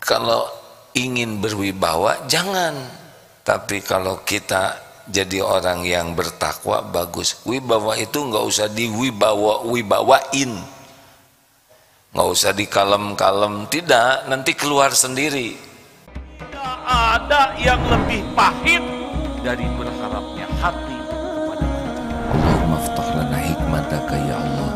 Kalau ingin berwibawa jangan, tapi kalau kita jadi orang yang bertakwa bagus. Wibawa itu nggak usah wibawain, nggak usah dikalem-kalem, tidak, nanti keluar sendiri. Tidak ada yang lebih pahit dari berharapnya hati kepada Allah. Allahumma ftah lana hikmataka ya Allah.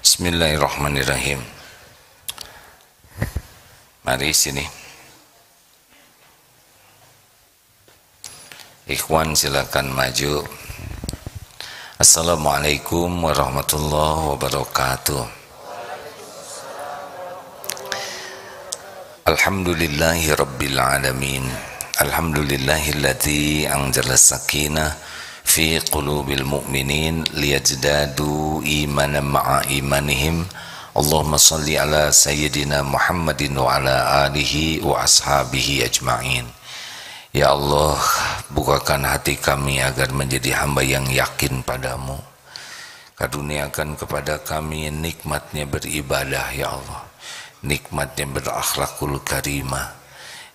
Bismillahirrahmanirrahim. Mari sini. Ikhwan silakan maju. Assalamualaikum warahmatullahi wabarakatuh. Alhamdulillahi rabbil alamin. Alhamdulillahilladzi anzala sakinah fi qulubil mu'minin liyajdadu imanan ma'a imanihim. Allahumma salli ala sayyidina Muhammadin wa ala alihi wa ashabihi ajma'in. Ya Allah, bukakan hati kami agar menjadi hamba yang yakin padamu. Karuniakan kepada kami nikmatnya beribadah ya Allah, nikmatnya berakhlakul karimah,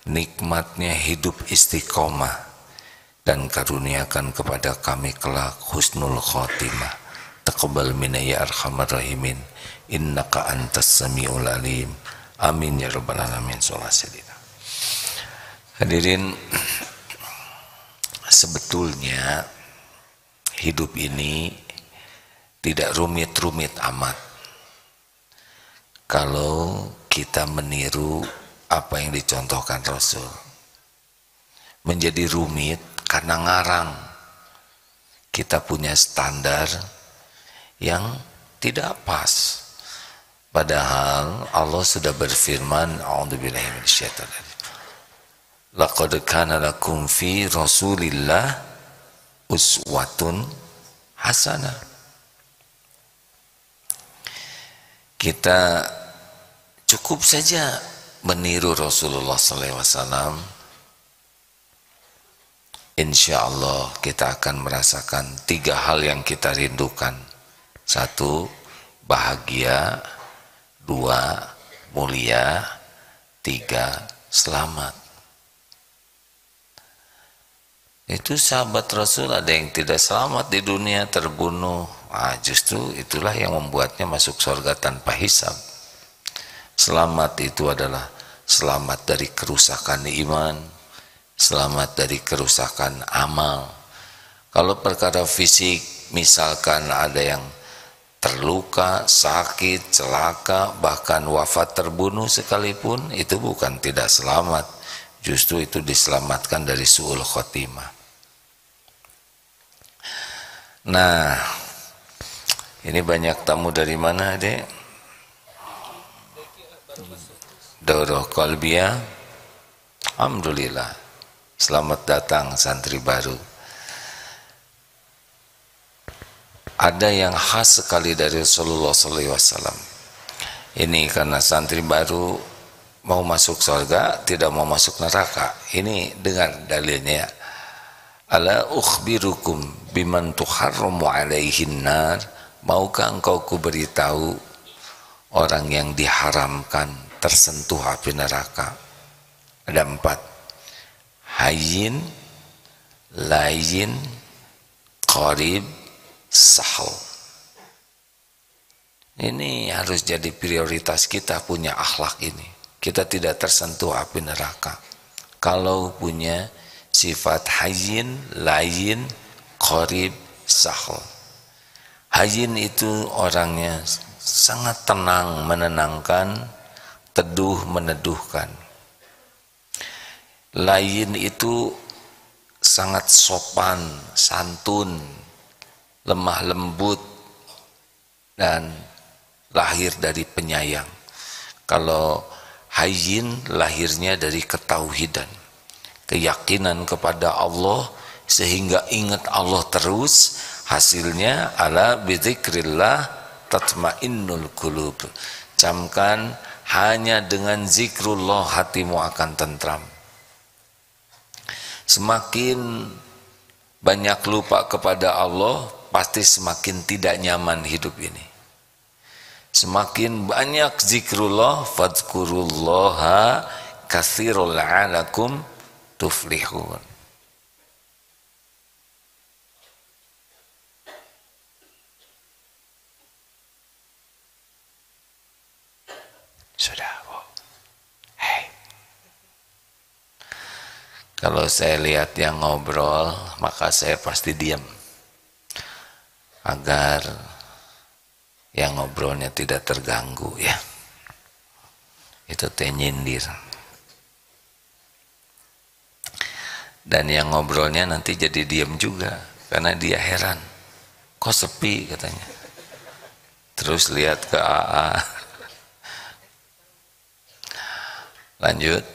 nikmatnya hidup istiqomah, dan karuniakan kepada kami kelak husnul khotimah. Taqabbal minna ya arhamar rahimin, innaka antas samiul alim. Amin ya rabbal alamin. Hadirin, sebetulnya hidup ini tidak rumit-rumit amat kalau kita meniru apa yang dicontohkan Rasul. Menjadi rumit karena ngarang, kita punya standar yang tidak pas. Padahal Allah sudah berfirman, a'udzubillahi minasyaitonir rajim, laqad kana lakum fi Rasulillah uswatun hasanah. Kita cukup saja meniru Rasulullah SAW, insya Allah kita akan merasakan 3 hal yang kita rindukan. 1, bahagia. 2, mulia. 3, selamat. Itu sahabat Rasul ada yang tidak selamat di dunia, terbunuh. Justru itulah yang membuatnya masuk surga tanpa hisab. Selamat itu adalah selamat dari kerusakan iman, selamat dari kerusakan amal. Kalau perkara fisik, misalkan ada yang terluka, sakit, celaka, bahkan wafat, terbunuh sekalipun, itu bukan tidak selamat, justru itu diselamatkan dari su'ul khotimah. Nah, ini banyak tamu dari mana, Dek? Daurah Qalbiyah. Alhamdulillah, selamat datang santri baru. Ada yang khas sekali dari Rasulullah SAW. Ini karena santri baru mau masuk surga, tidak mau masuk neraka. Ini dengar dalilnya. Ala ukhbirukum biman tuharramu alaihin nar. Maukah engkau kuberitahu orang yang diharamkan tersentuh api neraka? Ada 4. Hayyin, layyin, qarib, sahal. Ini harus jadi prioritas kita, punya akhlak ini. Kita tidak tersentuh api neraka kalau punya sifat hayyin, layyin, qarib, sahal. Hayyin itu orangnya sangat tenang, menenangkan, teduh, meneduhkan. Layyin itu sangat sopan, santun, lemah lembut, dan lahir dari penyayang. Kalau hayyin lahirnya dari ketauhidan, keyakinan kepada Allah, sehingga ingat Allah terus. Hasilnya ala bizikrillah tatmainnul qulub. Camkan, hanya dengan zikrullah hatimu akan tentram. Semakin banyak lupa kepada Allah, pasti semakin tidak nyaman hidup ini. Semakin banyak zikrullah, fadzkurullaha katsirul la'alakum tuflihun. Sudah, Bu. Hei. Kalau saya lihat yang ngobrol, maka saya pasti diam. Agar yang ngobrolnya tidak terganggu ya. Itu teh nyindir. Dan yang ngobrolnya nanti jadi diam juga. Karena dia heran. Kok sepi katanya. Terus lihat ke AA. Lanjut.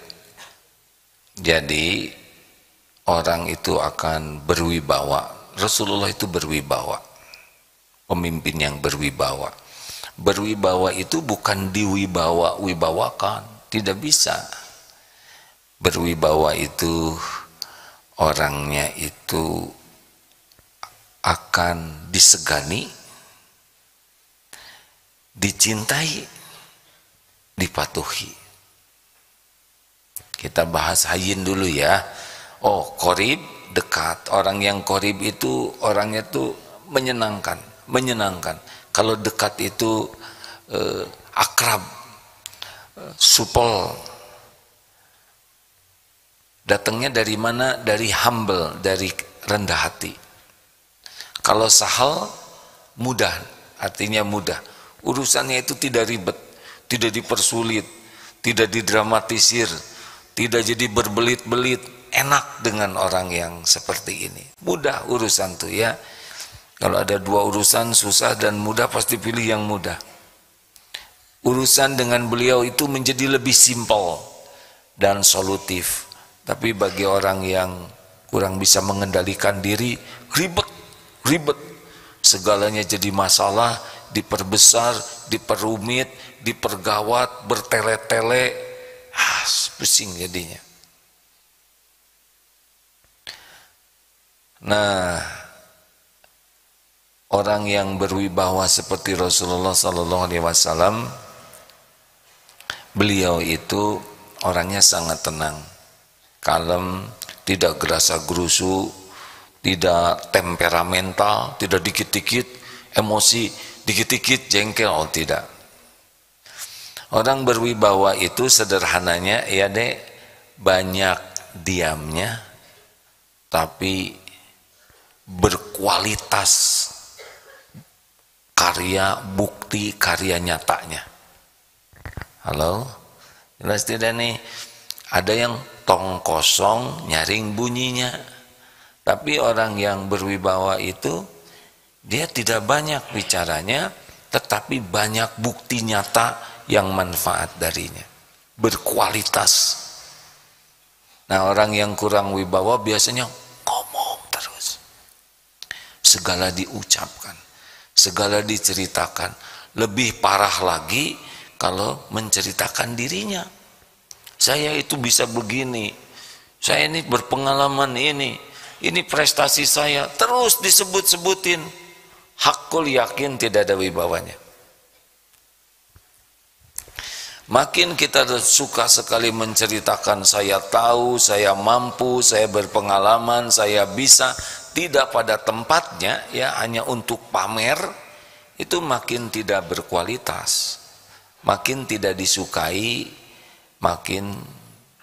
Jadi orang itu akan berwibawa. Rasulullah itu berwibawa. Pemimpin yang berwibawa. Berwibawa itu bukan diwibawakan, tidak bisa. Berwibawa itu orangnya itu akan disegani, dicintai, dipatuhi. Kita bahas hayyin dulu ya. Oh, qorib, dekat. Orang yang qorib itu orangnya tuh menyenangkan. Kalau dekat itu akrab, supel. Datangnya dari mana? Dari humble, dari rendah hati. Kalau sahal, mudah, artinya mudah. Urusannya itu tidak ribet, tidak dipersulit, tidak didramatisir, tidak jadi berbelit-belit. Enak dengan orang yang seperti ini. Mudah urusan tuh ya. Kalau ada dua urusan susah dan mudah, pasti pilih yang mudah. Urusan dengan beliau itu menjadi lebih simpel dan solutif. Tapi bagi orang yang kurang bisa mengendalikan diri, ribet. Segalanya jadi masalah, diperbesar, diperumit, dipergawat, bertele-tele. Pusing jadinya. Nah, orang yang berwibawa seperti Rasulullah SAW, beliau itu orangnya sangat tenang, kalem, tidak gerasa gerusu, tidak temperamental, tidak dikit-dikit emosi, dikit-dikit jengkel, oh tidak. Orang berwibawa itu sederhananya ya dek, banyak diamnya tapi berkualitas karya, bukti karya nyatanya. Halo, jelas tidak nih? Ada yang tong kosong nyaring bunyinya. Tapi orang yang berwibawa itu dia tidak banyak bicaranya, tetapi banyak bukti nyata yang manfaat darinya, berkualitas. Nah, orang yang kurang wibawa biasanya ngomong terus, segala diucapkan, segala diceritakan. Lebih parah lagi kalau menceritakan dirinya. Saya itu bisa begini, saya ini berpengalaman ini prestasi saya, terus disebut-sebutin. Hakul yakin tidak ada wibawanya. Makin kita suka sekali menceritakan saya tahu, saya mampu, saya berpengalaman, saya bisa, tidak pada tempatnya ya, hanya untuk pamer, itu makin tidak berkualitas, makin tidak disukai, makin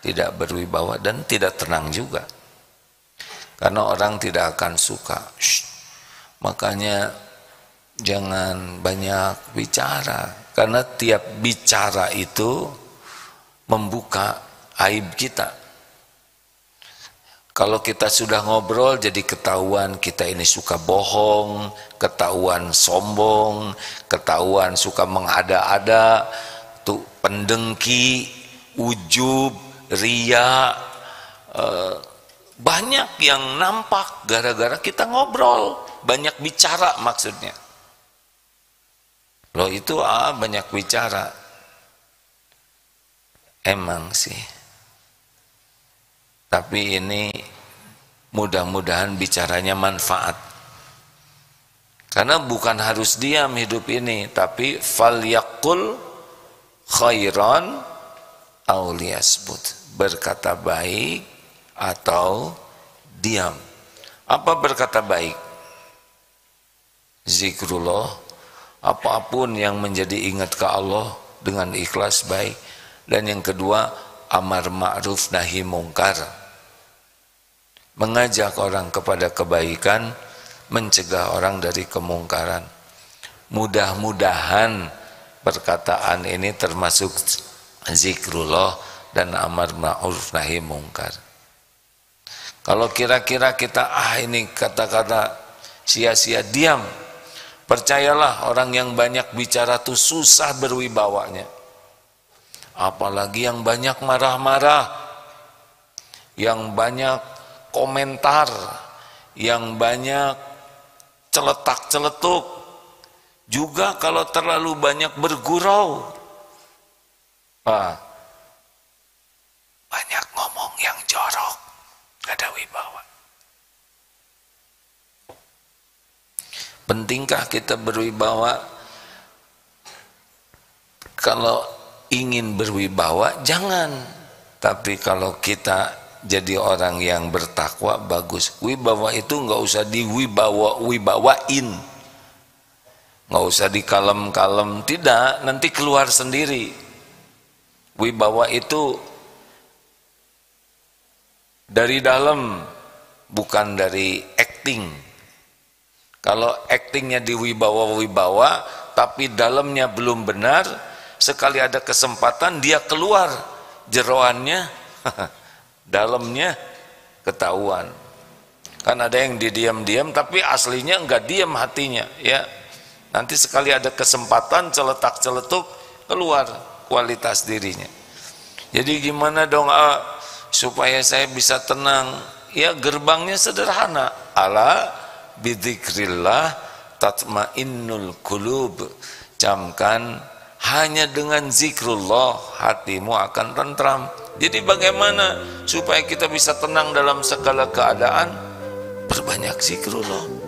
tidak berwibawa dan tidak tenang juga. Karena orang tidak akan suka. Makanya jangan banyak bicara. Karena tiap bicara itu membuka aib kita. Kalau kita sudah ngobrol jadi ketahuan kita ini suka bohong, ketahuan sombong, ketahuan suka mengada-ada, tuh pendengki, ujub, ria, banyak yang nampak gara-gara kita ngobrol, banyak bicara maksudnya. Loh itu banyak bicara. Emang sih. Tapi ini Mudah-mudahan bicaranya manfaat. Karena bukan harus diam hidup ini, tapi falyaqul khairan aw liyasmut. Berkata baik atau diam. Apa berkata baik? Zikrullah, apapun yang menjadi ingat ke Allah dengan ikhlas baik. Dan yang kedua, amar ma'ruf nahi mungkar. Mengajak orang kepada kebaikan, mencegah orang dari kemungkaran. Mudah-mudahan perkataan ini termasuk zikrullah dan amar ma'ruf nahi mungkar. Kalau kira-kira kita ini kata-kata sia-sia, diam. Percayalah, orang yang banyak bicara tuh susah berwibawanya. Apalagi yang banyak marah-marah, yang banyak komentar, yang banyak celetak-celetuk. Juga kalau terlalu banyak bergurau, banyak ngomong yang jorok, gak ada wibawa. Pentingkah kita berwibawa? Kalau ingin berwibawa, jangan. Tapi kalau kita jadi orang yang bertakwa, bagus. Wibawa itu nggak usah wibawain, nggak usah dikalem-kalem, tidak, nanti keluar sendiri. Wibawa itu dari dalam, bukan dari acting. Kalau actingnya diwibawa-wibawa, tapi dalamnya belum benar, sekali ada kesempatan dia keluar jeroannya, dalamnya ketahuan. Kan ada yang didiam-diam, tapi aslinya enggak diam hatinya, ya. Nanti sekali ada kesempatan celetak-celetuk, keluar kualitas dirinya. Jadi gimana dong supaya saya bisa tenang? Ya gerbangnya sederhana. Ala bidzikrillah tatmainnul qulub. Camkan, hanya dengan zikrullah hatimu akan tentram. Jadi bagaimana supaya kita bisa tenang dalam segala keadaan? Perbanyak zikrullah.